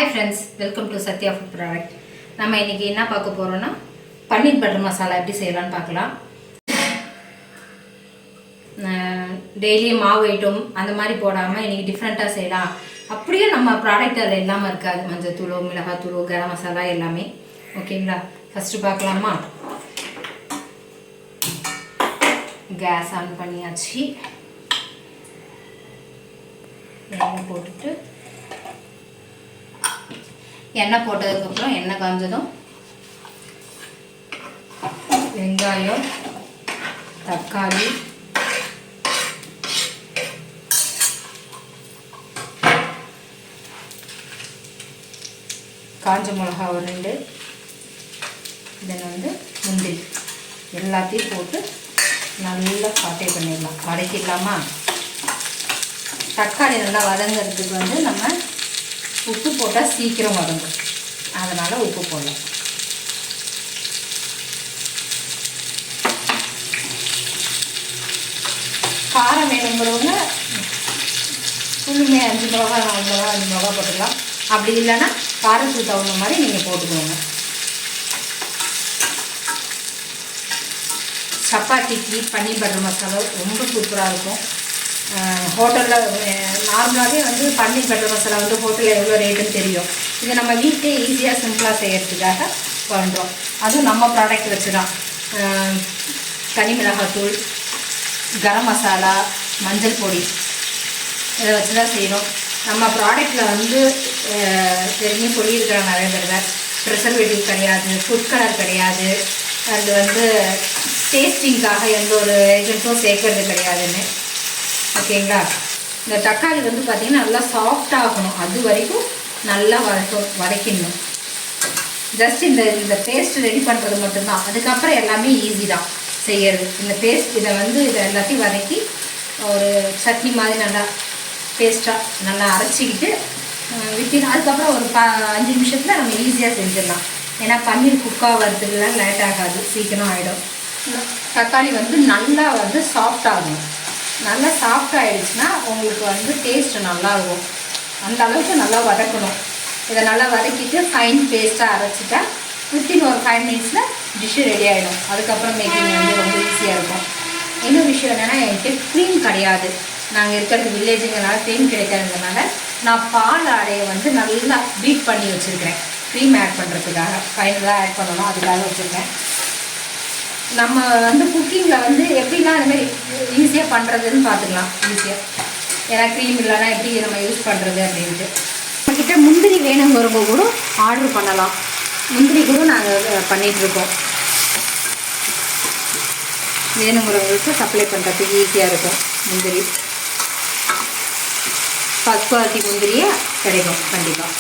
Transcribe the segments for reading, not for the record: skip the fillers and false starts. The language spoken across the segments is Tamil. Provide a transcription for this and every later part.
Hi friends, welcome to Satya Food Product. நம்ம இன்னைக்கு என்ன பார்க்க போறோம்னா பன்னீர் பட்டர் மசாலா எப்படி செய்யலாம்னு பார்க்கலாம். டெய்லி மாவு ஐட்டம் அந்த மாதிரி போடாம இன்னைக்கு டிஃபரெண்டா செய்யலாம். அப்படியே நம்ம ப்ராடக்ட் அது எல்லாமே இருக்காது. மஞ்சள் தூள், மிளகாய் தூள், கரம் மசாலா எல்லாமே. ஓகேங்களா? ஃபர்ஸ்ட் பார்க்கலாமா? கேஸ் ஆன் பண்ணியாச்சு. எண்ணெய் போட்டுட்டு எண்ணெய் போட்டதுக்கப்புறம் எண்ணெய் காஞ்சதும் வெங்காயம், தக்காளி, காஞ்ச மிளகா ஒரு 2, தென் முந்திரி எல்லாத்தையும் போட்டு நல்லா சாட்டே பண்ணிடலாம். வதக்கிடலாமா? தக்காளி நல்லா வதங்கிறதுக்கு நம்ம உப்பு போட்டால் சீக்கிரம் வதங்கும், அதனால் உப்பு போடலாம். காரம் வேணுங்கிறவங்க ஃபுல்லுமே 5 மிளகா 4 மிளகா 5 மிளகா போட்டுக்கலாம். அப்படி இல்லைன்னா காரத்துக்கு தகுந்த மாதிரி நீங்கள் போட்டுக்கோங்க. சப்பாத்திக்கு பன்னீர் பட்டர் மசாலா ரொம்ப சூப்பராக இருக்கும். ஹோட்டலில் நார்மலாகவே பன்னீர் பட்டர் மசாலா ஹோட்டலில் எவ்வளோ ரேட்டுன்னு தெரியும். இதை நம்ம வீட்டிலே ஈஸியாக சிம்பிளாக செய்கிறதுக்காக பண்ணுறோம். அதுவும் நம்ம ப்ராடக்ட் வச்சு தான். தனி மிளகாத்தூள், கரம் மசாலா, மஞ்சள் பொடி இதை வச்சு தான் செய்யணும். நம்ம ப்ராடக்டில் தெரிஞ்சு சொல்லியிருக்கிறோம் நிறைய தடவை. ப்ரிசர்வேட்டிவ் கிடையாது, ஃபுட் கலர் கிடையாது, அது டேஸ்டிங்காக எந்த ஒரு ஏஜென்ட்டும் சேர்க்கறது கிடையாதுன்னு. ஓகேங்களா? இந்த தக்காளி பார்த்திங்கன்னா நல்லா சாஃப்டாகணும், அது வரைக்கும் நல்லா வதக்கிடணும். ஜஸ்ட் இந்த பேஸ்ட் ரெடி பண்ணுறது மட்டும்தான். அதுக்கப்புறம் எல்லாமே ஈஸி தான் செய்யறது. இந்த பேஸ்ட் இதை எல்லாத்தையும் வதக்கி ஒரு சட்னி மாதிரி நல்லா பேஸ்ட்டாக நல்லா அரைச்சிக்கிட்டு அதுக்கப்புறம் ஒரு 5 நிமிஷத்தில் நம்ம ஈஸியாக செஞ்சிடலாம். ஏன்னா பன்னீர் குக்காகிறதுக்குலாம் லேட் ஆகாது, சீக்கிரம் ஆகிடும். தக்காளி நல்லா சாஃப்டாகணும். நல்லா சாஃப்டாகிடுச்சுன்னா உங்களுக்கு டேஸ்ட்டு நல்லாயிருக்கும். அந்த அளவுக்கு நல்லா வதக்கணும். இதை நல்லா வதக்கிட்டு ஃபைன் பேஸ்ட்டாக அரைச்சிட்டா வித்தின் ஒரு 5 மினிட்ஸில் டிஷ்ஷு ரெடி ஆகிடும். அதுக்கப்புறம் மேக்கிங் ரொம்ப ஈஸியாக இருக்கும். இன்னொரு விஷயம் என்னென்னா, என்கிட்ட க்ரீம் கிடையாது. நாங்கள் இருக்கிறது வில்லேஜுங்கிறனால க்ரீம் கிடைக்காததுனால நான் பால் ஆடையை நல்லா பீட் பண்ணி வச்சுருக்கிறேன். க்ரீம் ஆட் பண்ணுறதுக்காக ஃபைனலாக ஆட் பண்ணணும், அதுக்காக வச்சுருக்கேன். நம்ம குக்கிங்கில் எப்படிலாம் அதுமாதிரி ஈஸியாக பண்ணுறதுன்னு பார்த்துக்கலாம். ஈஸியாக ஏன்னா க்ரீம் இல்லைனா எப்படி நம்ம யூஸ் பண்ணுறது அப்படின்ட்டு. நம்மக்கிட்ட முந்திரி வேணுங்கிறவங்க கூட ஆர்டர் பண்ணலாம். முந்திரி கூட நாங்கள் பண்ணிகிட்ருக்கோம். வேணுங்கிறவங்களுக்கு சப்ளை பண்ணுறதுக்கு ஈஸியாக இருக்கும். முந்திரி ஃபஸ்ட் குவாலிட்டி முந்திரியே கிடைக்கும் கண்டிப்பாக.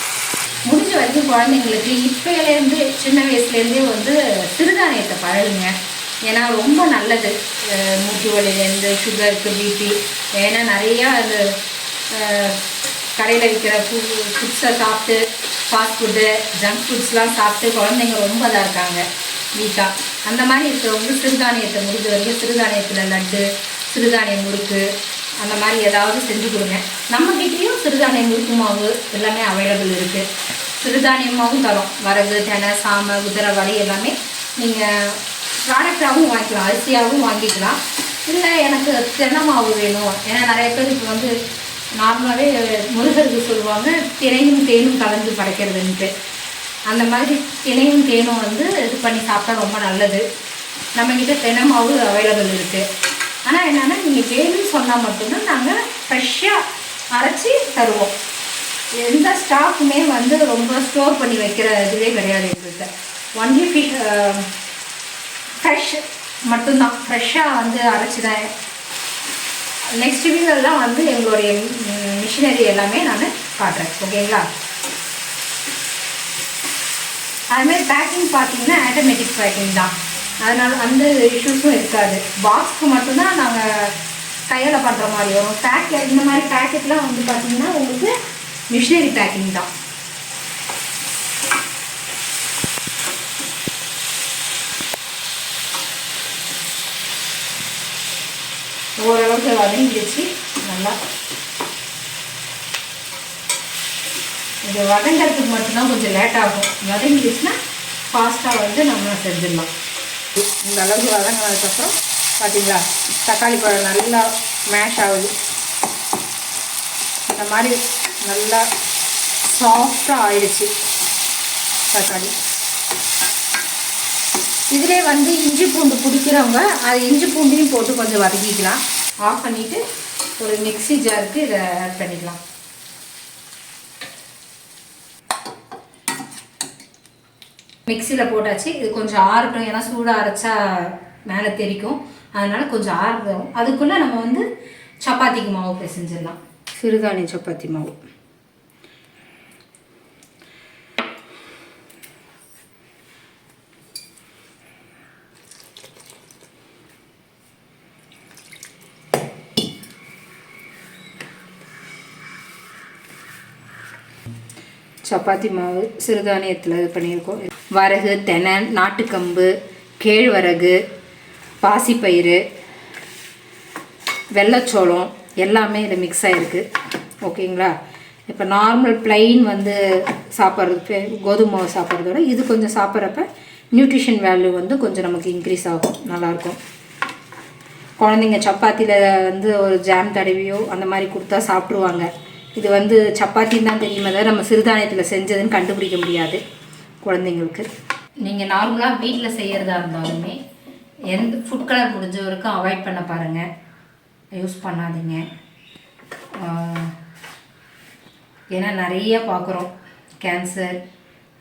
முடிஞ்ச வரைக்கும் குழந்தைங்களுக்கு இப்போலேருந்து சின்ன வயசுலேருந்தே சிறுதானியத்தை பழகுங்க. ஏன்னா ரொம்ப நல்லது. மூட்டு வலியிலேருந்து சுகருக்கு, பிபி, ஏன்னா நிறையா அந்த கடையில் விற்கிற ஃபுட்ஸை சாப்பிட்டு, ஃபாஸ்ட் ஃபுட்டு, ஜங்க் ஃபுட்ஸ்லாம் சாப்பிட்டு குழந்தைங்க ரொம்ப இதாக இருக்காங்க, வீக்காக. அந்த மாதிரி இருக்கிறவங்க சிறுதானியத்தை முடிஞ்ச வரைக்கும் சிறுதானியத்தில் லட்டு, சிறுதானிய முறுக்கு அந்த மாதிரி ஏதாவது செஞ்சு கொடுங்க. நம்மக்கிட்டேயும் சிறுதானிய முறுக்கு மாவு எல்லாமே அவைலபிள் இருக்குது. சிறுதானியமாகவும் தரோம். வரகு, தெனை, சாமை, குதிரைவாளி எல்லாமே நீங்கள் ப்ராடக்டாகவும் வாங்கிக்கலாம், அரிசியாகவும் வாங்கிக்கலாம். இல்லை எனக்கு தென்னை மாவு வேணும், ஏன்னா நிறைய பேர் இப்போ நார்மலாகவே முருகருக்கு சொல்லுவாங்க தினையும் தேனும் கலந்து படைக்கிறதுன்ட்டு. அந்த மாதிரி தினையும் தேனும் இது பண்ணி சாப்பிட்டா ரொம்ப நல்லது. நம்மக்கிட்ட தென்னை மாவு அவைலபிள் இருக்குது. ஆனால் என்னென்னா நீங்கள் வேணும்னு சொன்னால் மட்டும்தான் நாங்கள் ஃப்ரெஷ்ஷாக அரைச்சி தருவோம். எந்த ஸ்டாக்குமே ரொம்ப ஸ்டோர் பண்ணி வைக்கிற இதுவே கிடையாது எங்கள்கிட்ட. ஒன்லி ஃப்ரெஷ் மட்டும்தான், ஃப்ரெஷ்ஷாக அரைச்சி தான். நெக்ஸ்ட் வீடியோலாம் எங்களுடைய மிஷினரி எல்லாமே நான் காட்டுறேன். ஓகேங்களா? அதுமாதிரி பேக்கிங் பார்த்திங்கன்னா ஆட்டோமேட்டிக் பேக்கிங் தான், அதனால் அந்த இஷ்யூஸும் இருக்காது. பாக்ஸ்க்கு மட்டும்தான் நாங்கள் கையில் பண்ணுற மாதிரி வரும். பேக்கெட் இந்த மாதிரி பேக்கெட்லாம் பார்த்திங்கன்னா உங்களுக்கு மிஷினரி பேக்கிங் தான். ஓரளவுக்கு வதங்கிடுச்சு. நல்லா இது வதங்கிறதுக்கு மட்டும்தான் கொஞ்சம் லேட் ஆகும். வதங்கிடுச்சுன்னா ஃபாஸ்ட்டாக வந்து நம்ம செஞ்சிடலாம். இந்த அளவுக்கு வதங்கினதுக்கப்புறம் பார்த்தீங்களா தக்காளி பழம் நல்லா மேஷ் ஆகுது. இந்த மாதிரி நல்லா சாஃப்டாக ஆயிடுச்சு தக்காளி. இதிலே வந்து இஞ்சி பூண்டு பிடிக்கிறவங்க அது இஞ்சி பூண்டையும் போட்டு கொஞ்சம் வதக்கிக்கலாம். ஆஃப் பண்ணிவிட்டு ஒரு மிக்ஸி ஜாருக்கு இதை ஆட் பண்ணிக்கலாம். மிக்ஸியில் போட்டாச்சு. இது கொஞ்சம் ஆறட்டும், ஏன்னா சூடாக அரைச்சா மேலே தெரிக்கும். அதனால் கொஞ்சம் ஆறுதும். அதுக்குள்ளே நம்ம வந்து சப்பாத்திக்கு மாவு பிசைஞ்சிடலாம். சிறுதானிய சப்பாத்தி மாவு. சப்பாத்தி மாவு சிறுதானியத்தில் இது பண்ணியிருக்கோம். வரகு, தெனை, நாட்டுக்கம்பு, கேழ்வரகு, பாசிப்பயிறு, வெள்ளைச்சோளம் எல்லாமே இதில் மிக்ஸ் ஆகிருக்கு. ஓகேங்களா? இப்போ நார்மல் ப்ளைன் வந்து சாப்பிட்றது கோதுமை மாவு சாப்பிட்றதோட இது கொஞ்சம் சாப்பிட்றப்ப நியூட்ரிஷன் வேல்யூ வந்து கொஞ்சம் நமக்கு இன்க்ரீஸ் ஆகும். நல்லாயிருக்கும். குழந்தைங்க சப்பாத்தியில் வந்து ஒரு ஜாம் தடவியோ அந்த மாதிரி கொடுத்தா சாப்பிட்ருவாங்க. இது வந்து சப்பாத்தின்னு தான் தெரியுமே தவிர நம்ம சிறுதானியத்தில் செஞ்சதுன்னு கண்டுபிடிக்க முடியாது குழந்தைங்களுக்கு. நீங்கள் நார்மலாக வீட்டில் செய்கிறதா இருந்தாலுமே எந்த ஃபுட் கலர் முடிஞ்ச வரைக்கும் அவாய்ட் பண்ண பாருங்கள். யூஸ் பண்ணாதீங்க. ஏன்னா நிறைய பார்க்குறோம் கேன்சர்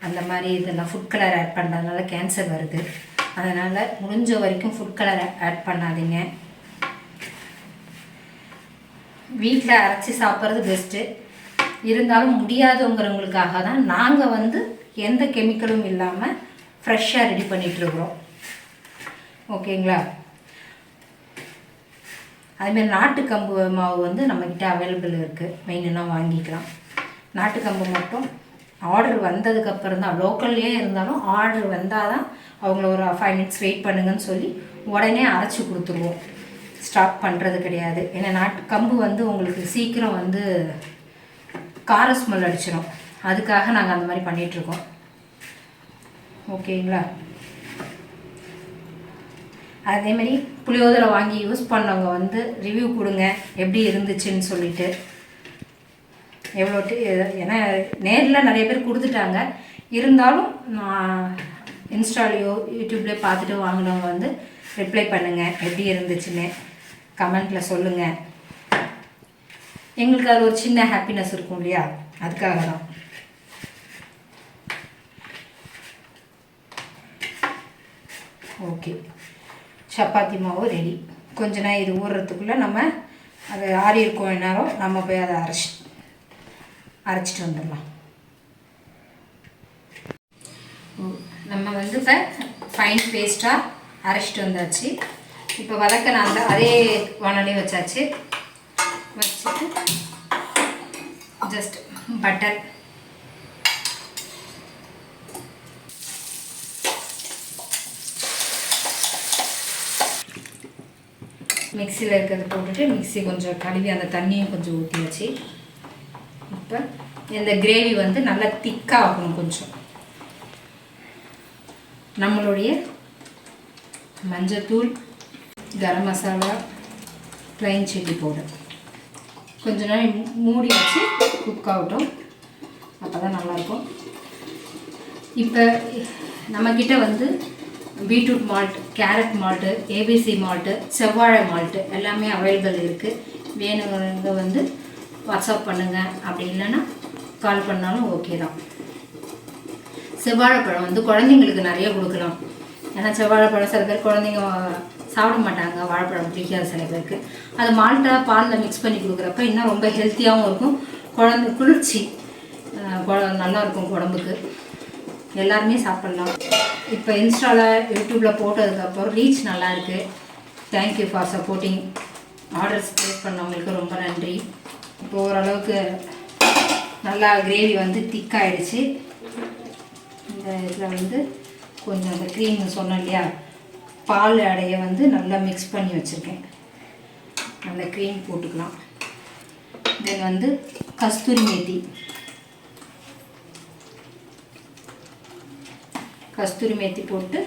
அந்த மாதிரி இதெல்லாம் ஃபுட் கலர் ஆட் பண்ணுறதுனால கேன்சர் வருது. அதனால் முடிஞ்ச வரைக்கும் ஃபுட் கலர் ஆட் பண்ணாதீங்க. வீட்டில் அரைச்சி சாப்பிட்றது பெஸ்ட்டு. இருந்தாலும் முடியாதுங்கிறவங்களுக்காக தான் நாங்கள் வந்து எந்த கெமிக்கலும் இல்லாமல் ஃப்ரெஷ்ஷாக ரெடி பண்ணிகிட்ருக்குறோம். ஓகேங்களா? அதுமாரி நாட்டுக்கம்பு மாவு வந்து நம்மக்கிட்ட அவைலபிள் இருக்குது. மெயினாக வாங்கிக்கலாம். நாட்டுக்கம்பு மட்டும் ஆர்டர் வந்ததுக்கப்புறம் தான், லோக்கல்லே இருந்தாலும் ஆர்டர் வந்தால் தான் அவங்கள ஒரு 5 minutes வெயிட் பண்ணுங்கன்னு சொல்லி உடனே அரைச்சி கொடுத்துருவோம். ஸ்டாக் பண்ணுறது கிடையாது. ஏன்னா நாட்டுக்கம்பு வந்து உங்களுக்கு சீக்கிரம் வந்து கார ஸ்மெல் அடிச்சிடும். அதுக்காக நாங்கள் அந்த மாதிரி பண்ணிகிட்ருக்கோம். ஓகேங்களா? அதேமாரி புளியோதரை வாங்கி யூஸ் பண்ணவங்க வந்து ரிவ்யூ கொடுங்க எப்படி இருந்துச்சுன்னு சொல்லிட்டு. எவ்வளோ ஏன்னா நேரில் நிறைய பேர் கொடுத்துட்டாங்க. இருந்தாலும் நான் இன்ஸ்டாலேயோ யூடியூப்லேயோ பார்த்துட்டு வாங்கினவங்க வந்து ரிப்ளை பண்ணுங்கள் எப்படி இருந்துச்சுன்னு கமெண்ட்டில் சொல்லுங்கள். எங்களுக்கு அது ஒரு சின்ன ஹாப்பினஸ் இருக்கும் இல்லையா? அதுக்காக தான். ஓகே, சப்பாத்தி மாவு ரெடி. கொஞ்ச நேரம் இது ஊறுறதுக்குள்ளே நம்ம அது ஆறி இருக்கும் நேரம் நம்ம போய் அதை அரைச்சிட்டு வந்துடலாம். நம்ம வந்து இப்போ ஃபைன் பேஸ்ட்டாக அரைச்சிட்டு வந்தாச்சு. இப்போ வதக்க நான் அதே வானொலி வச்சாச்சு. வச்சுட்டு ஜஸ்ட் பட்டர், மிக்சியில் இருக்கிறத போட்டுட்டு மிக்சி கொஞ்சம் கழுவி அந்த தண்ணியும் கொஞ்சம் ஊற்றியாச்சு. இப்போ இந்த கிரேவி வந்து நல்லா திக்காக ஆகணும். கொஞ்சம் நம்மளுடைய மஞ்சத்தூள், garam masala, plain chilli powder கொஞ்ச நேரம் மூடி வச்சு குக் ஆகட்டும். அப்போ தான் நல்லாயிருக்கும். இப்போ நம்மக்கிட்ட வந்து beetroot malt, carrot malt, ABC malt, செவ்வாழை மால்ட்டு எல்லாமே அவைலபிள் இருக்குது. வேணுங்கிறவங்க வந்து வாட்ஸ்அப் பண்ணுங்கள். அப்படி இல்லைன்னா கால் பண்ணாலும் ஓகே தான். செவ்வாழைப்பழம் வந்து குழந்தைங்களுக்கு நிறைய கொடுக்கலாம். ஏன்னா செவ்வாழைப்பழம் சில பேர் குழந்தைங்க சாப்பிட மாட்டாங்க, வாழைப்பழம் பிடிக்காத சில பேருக்கு. அது மால்ட்டா பாலில் மிக்ஸ் பண்ணி கொடுக்குறப்ப இன்னும் ரொம்ப ஹெல்த்தியாகவும் இருக்கும். குளிர்ச்சி நல்லாயிருக்கும் உடம்புக்கு. எல்லாருமே சாப்பிட்லாம். இப்போ இன்ஸ்டாவில் யூடியூப்பில் போட்டதுக்கப்புறம் ரீச் நல்லாயிருக்கு. Thank you for supporting. Orders place பண்ணவங்களுக்கு ரொம்ப நன்றி. இப்போ ஓரளவுக்கு நல்லா கிரேவி வந்து திக்காகிடுச்சு. இந்த இதில் வந்து கொஞ்சம் அந்த க்ரீம் சொன்னேன் இல்லையா, பால் அடைய வந்து நல்லா மிக்ஸ் பண்ணி வச்சுருக்கேன். அந்த க்ரீம் போட்டுக்கலாம். தென் வந்து கஸ்தூரி மேத்தி கஸ்தூரி மேத்தி போட்டு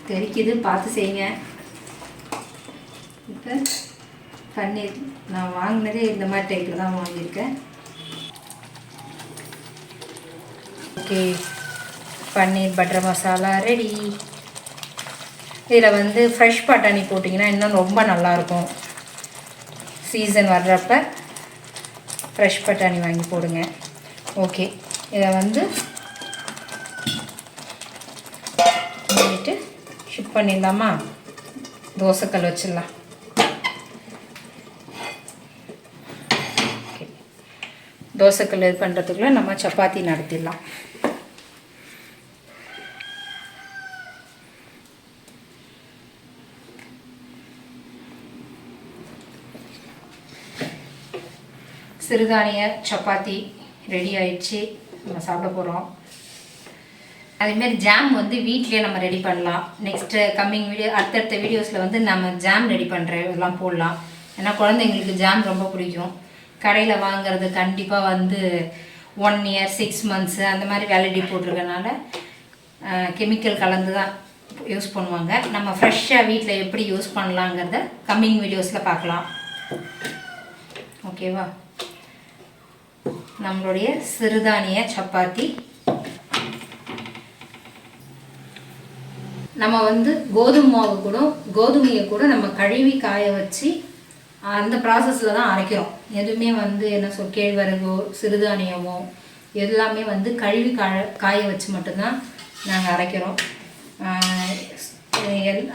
தெரிக்குது, பார்த்து செய்யுங்க. இப்போ பன்னீர் நான் வாங்கினதே இந்த மாதிரி டைப்பில் தான் வாங்கியிருக்கேன். ஓகே, பன்னீர் பட்டர் மசாலா ரெடி. இதில் வந்து ஃப்ரெஷ் பட்டாணி போட்டிங்கன்னா இன்னும் ரொம்ப நல்லாயிருக்கும். சீசன் வர்றப்ப ஃப்ரெஷ் பட்டாணி வாங்கி போடுங்க. ஓகே, இதை வந்து பண்ணிவிட்டு ஷிஃப்ட் பண்ணிடலாமா? தோசைக்கல் வச்சிடலாம். ஓகே, தோசைக்கல் இது பண்ணுறதுக்குள்ளே நம்ம சப்பாத்தி நடத்திடலாம். சிறுதானிய சப்பாத்தி ரெடி ஆயிடுச்சு. நம்ம சாப்பிட போகிறோம். அதேமாரி ஜாம் வந்து வீட்டிலே நம்ம ரெடி பண்ணலாம். நெக்ஸ்ட்டு கம்மிங் வீடியோ, அடுத்தடுத்த வீடியோஸில் வந்து நம்ம ஜாம் ரெடி பண்ணுற இதெல்லாம் போடலாம். ஏன்னா குழந்தைங்களுக்கு ஜாம் ரொம்ப பிடிக்கும். கடையில் வாங்குறது கண்டிப்பாக வந்து 1 year 6 months அந்த மாதிரி வேலிடிட்டி போட்டிருக்கனால கெமிக்கல் கலந்து தான் யூஸ் பண்ணுவாங்க. நம்ம ஃப்ரெஷ்ஷாக வீட்டில் எப்படி யூஸ் பண்ணலாங்கிறத கம்மிங் வீடியோஸில் பார்க்கலாம். ஓகேவா? நம்மளுடைய சிறுதானிய சப்பாத்தி நம்ம வந்து கோதுமையை கூட நம்ம கழுவி காய வச்சு அந்த ப்ராசஸில் தான் அரைக்கிறோம். எதுவுமே வந்து என்ன கேழ்வரகோ சிறுதானியமோ எல்லாமே வந்து கழுவி காய வச்சு மட்டும்தான் நாங்கள் அரைக்கிறோம்.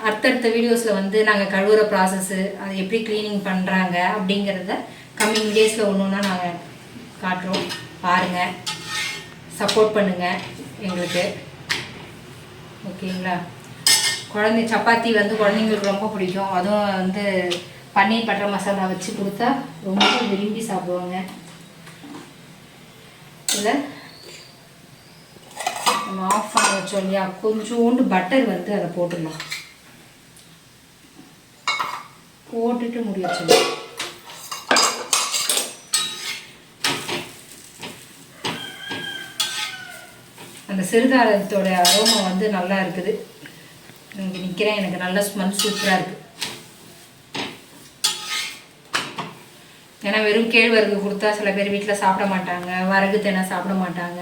அடுத்தடுத்த வீடியோஸில் வந்து நாங்கள் கழுவுற ப்ராசஸ்ஸு, அதை எப்படி க்ளீனிங் பண்ணுறாங்க அப்படிங்கிறத கம்மிங் வீடியோஸில் ஒன்று ஒன்றா நாங்கள் காட்டுறோம். பாருங்கள், சப்போர்ட் பண்ணுங்கள் எங்களுக்கு. ஓகேங்களா? சப்பாத்தி வந்து குழந்தைங்களுக்கு ரொம்ப பிடிக்கும். அதுவும் வந்து பன்னீர் பட்டர் மசாலா வச்சு கொடுத்தா ரொம்ப விரும்பி சாப்பிடுவாங்க. இதில் நம்ம ஆஃப் பண்ண வச்சோம் இல்லையா, கொஞ்சோண்டு பட்டர் வந்து அதை போட்டுடலாம். போட்டுட்டு முடி வச்சிடலாம். அந்த சிறுதானியத்தோட அரோமா வந்து நல்லா இருக்குது. இங்கே நிற்கிறேன், எனக்கு நல்ல ஸ்மெல் சூப்பராக இருக்குது. ஏன்னா வெறும் கேழ்வரகு கொடுத்தா சில பேர் வீட்டில் சாப்பிட மாட்டாங்க, வரகு தெனை சாப்பிட மாட்டாங்க.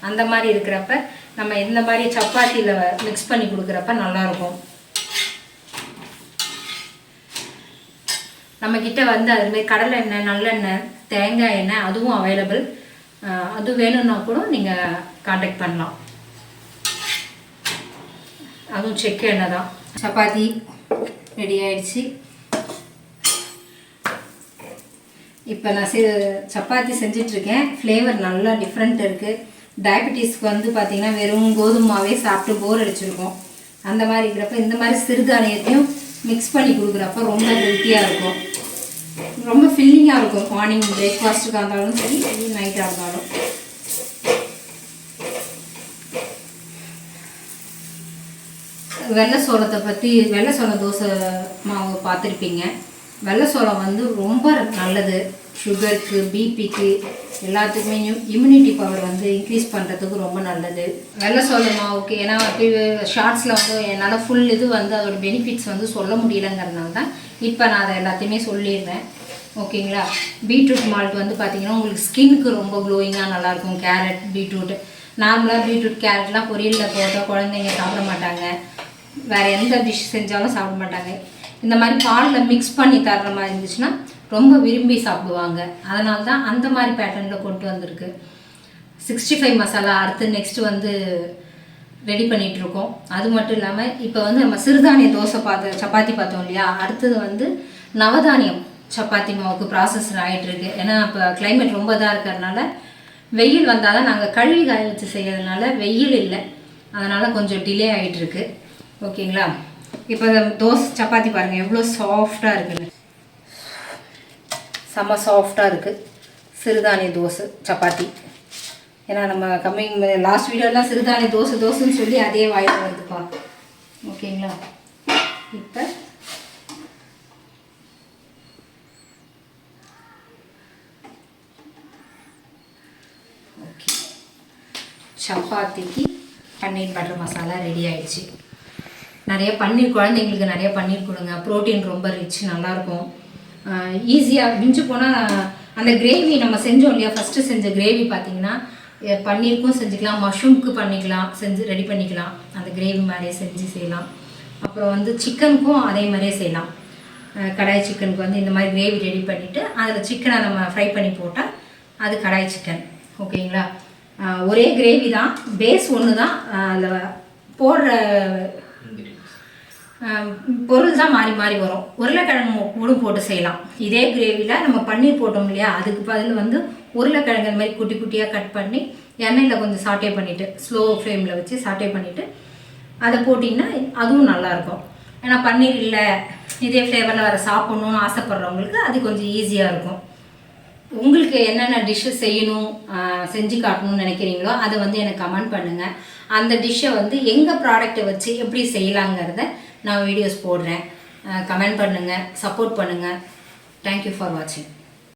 அந்த மாதிரி இருக்கிறப்ப நம்ம இந்த மாதிரி சப்பாத்தியில் மிக்ஸ் பண்ணி கொடுக்குறப்ப நல்லாயிருக்கும். நம்மக்கிட்ட வந்து அதுமாரி கடலை எண்ணெய், நல்லெண்ணெய், தேங்காய் எண்ணெய் அதுவும் அவைலபிள். அது வேணும்னா கூட நீங்கள் காண்டாக்ட் பண்ணலாம். அதுவும் செக்கு எண்ணெய் தான். சப்பாத்தி ரெடி ஆயிடுச்சு. இப்போ நான் சப்பாத்தி செஞ்சிட்ருக்கேன். ஃப்ளேவர் நல்லா டிஃப்ரெண்ட் இருக்குது. டயபெட்டிஸ்க்கு வந்து பார்த்திங்கன்னா வெறும் கோதுமாவே சாப்பிட்டு போர் அடிச்சிருக்கோம். அந்த மாதிரி இருக்கிறப்ப இந்த மாதிரி சிறுதானியத்தையும் மிக்ஸ் பண்ணி கொடுக்குறப்ப ரொம்ப ஹெல்த்தியாக இருக்கும், ரொம்ப ஃபில்லிங்காக இருக்கும். மார்னிங் பிரேக்ஃபாஸ்ட்டுக்காக இருந்தாலும் சரி, நைட்டாக இருந்தாலும். வெள்ளை சோளம் தோசை மாவு பார்த்துருப்பீங்க. வெள்ளை சோளம் வந்து ரொம்ப நல்லது. சுகருக்கு, பிபிக்கு, எல்லாத்துக்குமே இம்யூனிட்டி பவர் வந்து இன்க்ரீஸ் பண்ணுறதுக்கு ரொம்ப நல்லது வெள்ளை சோள மாவுக்கு. ஏன்னா ஷார்ட்ஸில் வந்து என்னால் ஃபுல் இது வந்து அதோட பெனிஃபிட்ஸ் வந்து சொல்ல முடியலைங்கிறதுனால தான் இப்போ நான் அதை எல்லாத்தையுமே சொல்லிடுறேன். ஓகேங்களா? பீட்ரூட் மால்ட் வந்து பார்த்திங்கன்னா உங்களுக்கு ஸ்கின்னுக்கு ரொம்ப க்ளோயிங்காக நல்லாயிருக்கும். கேரட், பீட்ரூட், நார்மலாக பீட்ரூட் கேரட்லாம் பொரியலில் போட்டால் குழந்தைங்க சாப்பிட மாட்டாங்க. வேறு எந்த டிஷ் செஞ்சாலும் சாப்பிட மாட்டாங்க. இந்த மாதிரி பாலில் மிக்ஸ் பண்ணி தர்ற மாதிரி இருந்துச்சுன்னா ரொம்ப விரும்பி சாப்பிடுவாங்க. அதனால தான் அந்த மாதிரி பேட்டர்னில் கொண்டு வந்திருக்கு. 65 மசாலா அடுத்து நெக்ஸ்ட்டு வந்து ரெடி பண்ணிகிட்ருக்கோம். அது மட்டும் இல்லாமல் இப்போ வந்து நம்ம சிறுதானிய சப்பாத்தி பார்த்தோம் இல்லையா, அடுத்தது வந்து நவதானியம் சப்பாத்தி மாவுக்கு ப்ராசஸ் ஆகிட்டுருக்கு. ஏன்னா இப்போ கிளைமேட் ரொம்ப இதாக இருக்கிறதுனால வெயில் வந்தால் தான் நாங்கள் கழுவி காய வச்சு செய்யறதுனால வெயில் இல்லை, அதனால் கொஞ்சம் டிலே ஆகிட்டுருக்கு. ஓகேங்களா? இப்போ சப்பாத்தி பாருங்கள் எவ்வளோ சாஃப்டாக இருக்குன்னு. செம்ம சாஃப்டாக இருக்குது சிறுதானிய சப்பாத்தி. ஏன்னா நம்ம லாஸ்ட் வீடியோலாம் சிறுதானிய தோசைன்னு சொல்லி அதே வாயில் வருதுப்பா. ஓகேங்களா? இப்போ சப்பாத்திக்கு பன்னீர் பட்டர் மசாலா ரெடி ஆயிடுச்சு. நிறைய பன்னீர், குழந்தைங்களுக்கு நிறைய பன்னீர் கொடுங்க. ப்ரோட்டீன் ரொம்ப ரிச், நல்லாயிருக்கும். ஈஸியாக மிஞ்சு போனால் அந்த கிரேவி நம்ம செஞ்சோம் இல்லையா, ஃபஸ்ட்டு செஞ்ச கிரேவி பார்த்திங்கன்னா பன்னீருக்கும் செஞ்சுக்கலாம், மஷ்ரூம்க்கு பண்ணிக்கலாம், செஞ்சு ரெடி பண்ணிக்கலாம். அந்த கிரேவி மாதிரியே செஞ்சு செய்யலாம். அப்புறம் வந்து சிக்கனுக்கும் அதே மாதிரியே செய்யலாம். கடாய் சிக்கனுக்கு வந்து இந்த மாதிரி கிரேவி ரெடி பண்ணிவிட்டு அதில் சிக்கனை நம்ம ஃப்ரை பண்ணி போட்டால் அது கடாய் சிக்கன். ஓகேங்களா? ஒரே கிரேவி தான், பேஸ் ஒன்று தான், அதில் போடுற பொருள் தான் மாறி மாறி வரும். உருளைக்கிழங்கு கூட போட்டு செய்யலாம். இதே கிரேவியில் நம்ம பன்னீர் போட்டோம் இல்லையா, அதுக்கு பதில் வந்து உருளைக்கிழங்கு அந்த மாதிரி குட்டி குட்டியாக கட் பண்ணி எண்ணெயில் கொஞ்சம் சாட்டே பண்ணிவிட்டு, ஸ்லோ ஃப்ளேமில் வச்சு சாட்டே பண்ணிவிட்டு அதை போட்டிங்கன்னா அதுவும் நல்லாயிருக்கும். ஏன்னா பன்னீர் இல்லை, இதே ஃப்ளேவரில் வர சாப்பிட்ணுன்னு ஆசைப்பட்றவங்களுக்கு அது கொஞ்சம் ஈஸியாக இருக்கும். உங்களுக்கு என்னென்ன டிஷ்ஷு செய்யணும், செஞ்சு காட்டணும்னு நினைக்கிறீங்களோ அதை வந்து எனக்கு கமெண்ட் பண்ணுங்கள். அந்த டிஷ்ஷை வந்து எங்கள் ப்ராடக்டை வச்சு எப்படி செய்யலாங்கிறத நான் வீடியோஸ் போடுறேன். கமெண்ட் பண்ணுங்கள், சப்போர்ட் பண்ணுங்கள். தேங்க்யூ ஃபார் வாட்சிங்.